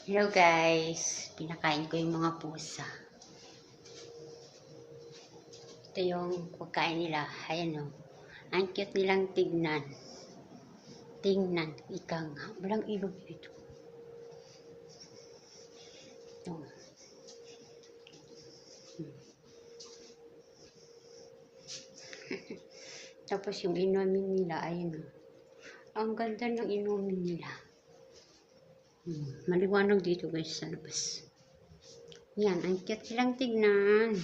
Hello guys, pinakain ko yung mga pusa. Ito yung pagkain nila. Ayan o. Ang cute nilang tignan. Tingnan. Ika nga. Walang ilog dito. Ito. Tapos yung inumin nila. Ayan o. Ang ganda ng inumin nila. Maliwanag dito guys sa labas. Yan. Ang cute nilang tignan.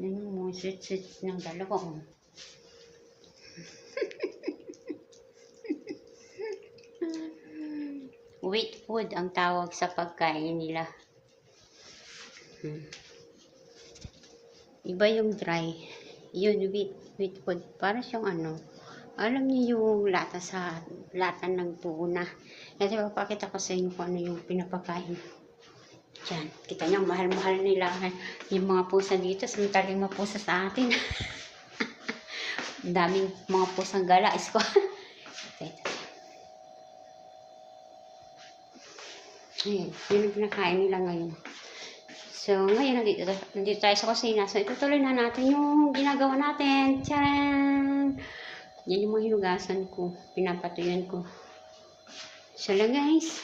Yan mo, sweet ng dalawa ko. Wheat food ang tawag sa pagkain nila. Iba yung dry. Yun, wheat food. Para siyang ano, alam niyo yung lata ng tuna. Kasi papakita ko sa inyo kung ano yung pinapakain. Diyan, kita niyo, mahal-mahal nila yung mga pusa dito, samantalang mga pusa sa atin. Daming mga pusang gala, isko. Ayan, yun ang pinakain nila ngayon. So, ngayon, nandito tayo sa kusina. So, itutuloy na natin yung ginagawa natin. Tcharan! Yan yung mga hinugasan ko, pinapatuyan ko. So lang guys.